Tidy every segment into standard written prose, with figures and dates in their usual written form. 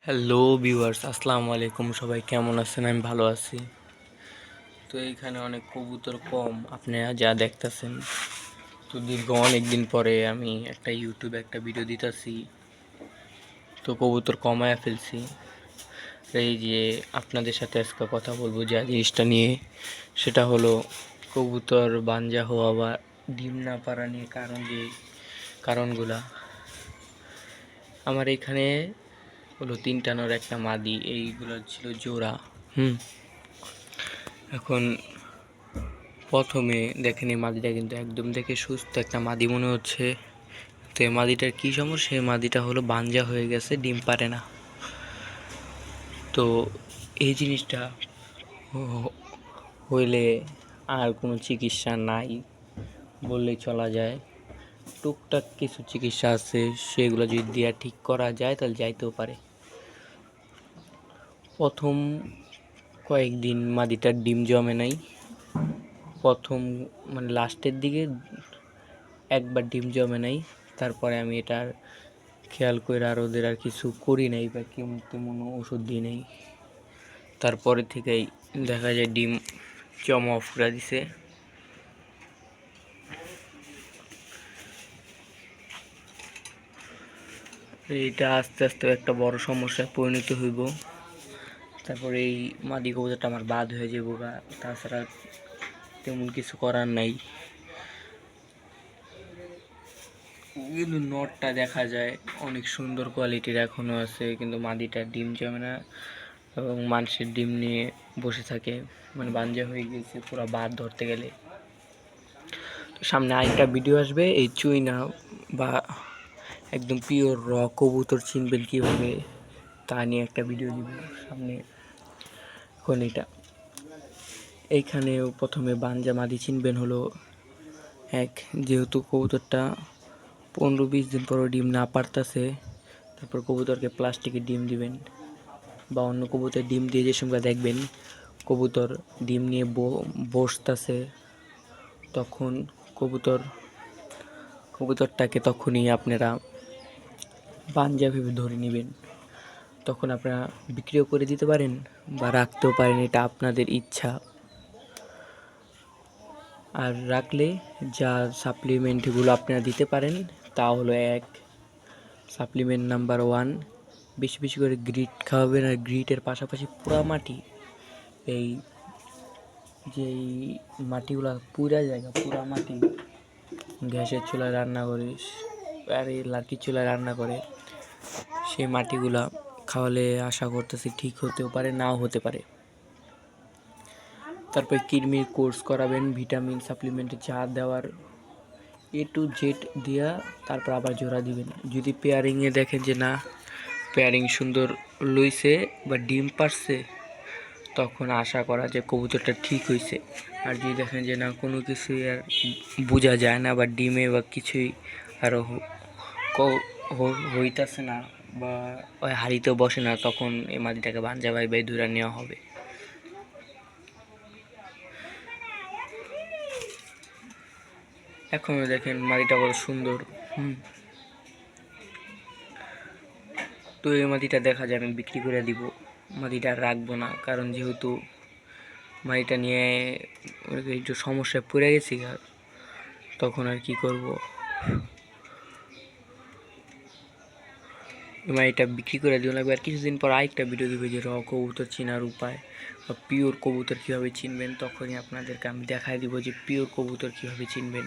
Hello viewers, আসসালামু আলাইকুম। সবাই কেমন আছেন? আমি ভালো আছি। তো এইখানে অনেক কবুতর কম, আপনারা যা দেখতেছেন। তো দীর্ঘ অনেক দিন পরে আমি ইউটিউবে একটা ভিডিও দিতেছি। তো কবুতর কমায়া ফেলছি। এই যে আপনাদের সাথে আজকে কথা বলবো যে জিনিসটা নিয়ে, সেটা হলো কবুতর বানজা হওয়া বা ডিম না পাড়া নিয়ে কারণগুলা। আমার এখানে হলো 3টানোর একটা মাদি, এইগুলো ছিল জোড়া। এখন প্রথমে দেখেন এই মাদিটা কিন্তু একদম দেখে সুস্থ একটা মাদি মনে হচ্ছে। তো এই মাদিটার কী সমস্যা? এই মাদিটা হলো বানজা হয়ে গেছে, ডিম পারে না। তো এই জিনিসটা হইলে আর কোনো চিকিৎসা নাই বললেই চলা যায়। টুকটাক কিছু চিকিৎসা আছে, সেগুলো যদি দেওয়া ঠিক করা যায় তাহলে যাইতেও পারে। প্রথম কয়েকদিন মাদিটার ডিম জমে নাই। প্রথম মানে লাস্টের দিকে একবার ডিম জমে নাই। তারপরে আমি এটার খেয়াল করে আর ওদের আর কিছু করি নাই বা কেমন তেমন ওষুধ দিই নাই। তারপরে থেকেই দেখা যায় ডিম জমা অফ করে দিছে। এইটা আস্তে আস্তে একটা বড় সমস্যায় পরিণত হইব। তারপরে এই মাদি কবুতরটা আমার বাদ হয়ে যাবো গা, তাছাড়া তেমন কিছু করার নাই। কিন্তু নটটা দেখা যায় অনেক সুন্দর কোয়ালিটির এখনও আছে, কিন্তু মাদিটা ডিম জমে না এবং মানুষের ডিম নিয়ে বসে থাকে, মানে বাঞ্জা হয়ে গেছে পুরো বাদ ধরতে গেলে। তো সামনে আরেকটা ভিডিও আসবে, এই চুইনা বা একদম পিওর কবুতর চিনবেন কীভাবে তা নিয়ে একটা ভিডিও দিব সামনে। এখন এইখানে প্রথমে বাঞ্জা মাদি চিনবেন হলো যেহেতু কবুতরটা 15-20 দিন পর ডিম না পারতেছে, তারপর কবুতরকে প্লাস্টিকের ডিম দিবেন বা অন্য কবুতর ডিম দিয়ে যে সময় দেখবেন কবুতর ডিম নিয়ে বসতেছে, তখন কবুতরটাকে তখনই আপনারা বাঞ্জা ভেবে ধরে নেবেন। তখন আপনারা বিক্রিও করে দিতে পারেন বা রাখতেও পারেন, এটা আপনাদের ইচ্ছা। আর রাখলে যা সাপ্লিমেন্টগুলো আপনারা দিতে পারেন তা হলো সাপ্লিমেন্ট নাম্বার 1, বেশি বেশি করে গ্রিট খাওয়াবেন। আর গ্রিটের পাশাপাশি পোড়া মাটি, এই যেই মাটিগুলো পুরা জায়গা পুরা মাটি গ্যাসের চুলায় রান্না করে আর এই লাঠির চুলায় রান্না করে, সেই মাটিগুলা খাওয়ালে আশা করতেছি ঠিক হতেও পারে, নাও হতে পারে। তারপর কৃমির কোর্স করাবেন, ভিটামিন সাপ্লিমেন্টে যা দেওয়ার A to Z দিয়া তারপর আবার জোড়া দিবেন। যদি পেয়ারিংয়ে দেখেন যে না পেয়ারিং সুন্দর লইছে বা ডিম পারছে, তখন আশা করা যে কবুতরটা ঠিক হয়েছে। আর যদি দেখেন যে না কোনো কিছুই আর বোঝা যায় না বা ডিমে বা কিছুই আরও হইতাছে না বা ওই হাড়িতেও বসে না, তখন এই মাদিটাকে বাঞ্জা বাই ধরে নেওয়া হবে। এখনও দেখেন মাদিটা কত সুন্দর। তো এই মাদিটা দেখা যায় আমি বিক্রি করে দিব, মাদিটা আর রাখবো না, কারণ যেহেতু মাদিটা নিয়ে একটু সমস্যায় পড়ে গেছি, আর তখন আর কি করব। মাদিটা বিক্রি করে দিব লাগবে। আর কিছুদিন পর আরেকটা ভিডিও দেবে যে কবুতর চেনার উপায় বা পিওর কবুতর কীভাবে চিনবেন, তখনই আপনাদেরকে আমি দেখাই দিব যে পিওর কবুতর কীভাবে চিনবেন।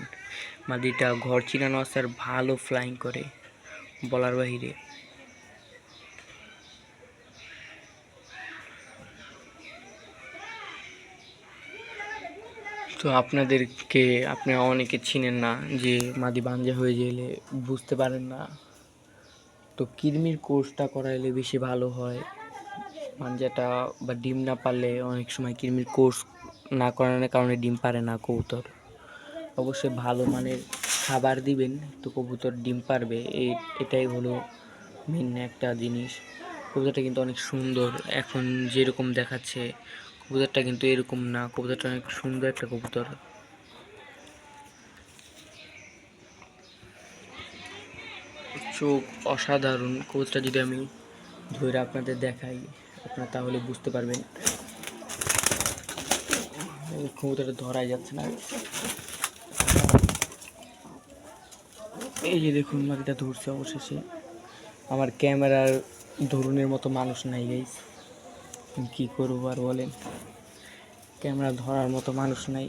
মাদিটা ঘর চিনানো আছে আর ভালো ফ্লাইং করে বলার বাহিরে। তো আপনারা অনেকে চিনেন না, যে মাদি বাঞ্জা হয়ে গেলে বুঝতে পারেন না, তো কৃমির কোর্সটা করাইলে বেশি ভালো হয়। বাঞ্জাটা বা ডিম না পারলে অনেক সময় কৃমির কোর্স না করানোর কারণে ডিম পারে না কবুতর। অবশ্যই ভালো মানের খাবার দিবেন, তো কবুতর ডিম পারবে। এটাই হলো মেন একটা জিনিস। কবুতরটা কিন্তু অনেক সুন্দর, এখন যেরকম দেখাচ্ছে কবুতরটা কিন্তু এরকম না, কবুতরটা অনেক সুন্দর একটা কবুতর। চোখ অসাধারণ। কবুতরটা যদি আমি ধরে আপনাদের দেখাই, আপনারা তাহলে বুঝতে পারবেন। কবুতরটা ধরাই যাচ্ছে না। এই যে দেখুন মাদিটা ধরছে অবশেষে। আমার ক্যামেরার ধরনের মতো মানুষ নাই গাইস, কি করবো আর বলেন, ক্যামেরা ধরার মতো মানুষ নাই,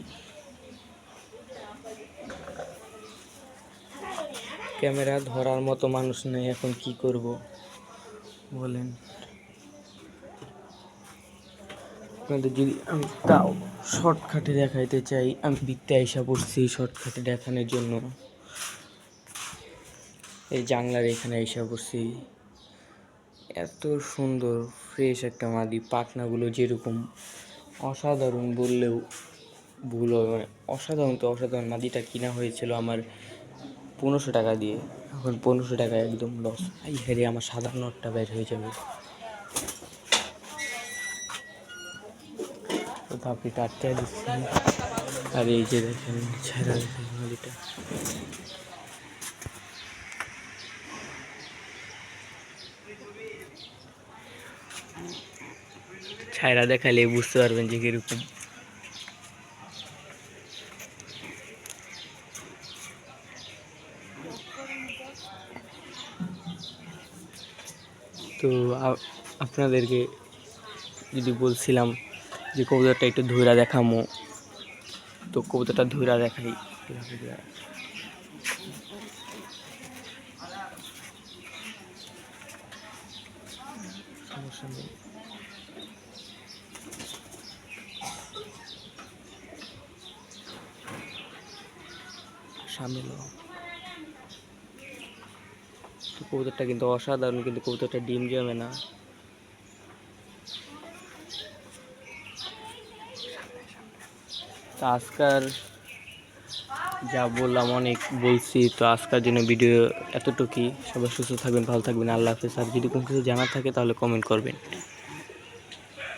ক্যামেরা ধরার মতো মানুষ নেই, এখন কি করব বলেন। আপনাদের যদি আমি তাও শর্টকাটে দেখাইতে চাই, আমি বিত্তে আইসা পড়ছি শর্টকাটে দেখানোর জন্য। এই জাংলার এখানে আইসা পড়ছি। এত সুন্দর ফ্রেশ একটা মাদি, পাখনাগুলো যেরকম অসাধারণ বললেও ভুল হবে, মানে অসাধারণ তো অসাধারণ। মাদিটা কিনা হয়েছিল আমার 1500 টাকা দিয়ে, এখন 1500 টাকা একদম লস। এই হেরে আমার সাদা নোটটা বের হয়ে যাবে। তো ধাপিটা আটকে দিচ্ছি। আর এই যে দেখেন ছেড়া, দেখেন নদীটা। ছায়রা দেখালে বুঝতে পারবেন যে কিরকম। তো আপনাদেরকে যদি বলছিলাম যে কবুতরটা একটু ধইরা দেখামো, তো কবুতরটা ধইরা দেখাই। সমস্যা নেই, সামনে লো। তো কবুতরটা কিন্তু অসাধারণ, কিন্তু কবুতরটা ডিম জমে না। তো আজকাল যা বললাম অনেক বলছি, তো আজকের জন্য ভিডিও এতটুকুই। সবাই সুস্থ থাকবেন, ভালো থাকবেন, আল্লাহ হাফেজ। আর যদি কোনো কিছু জানার থাকে তাহলে কমেন্ট করবেন।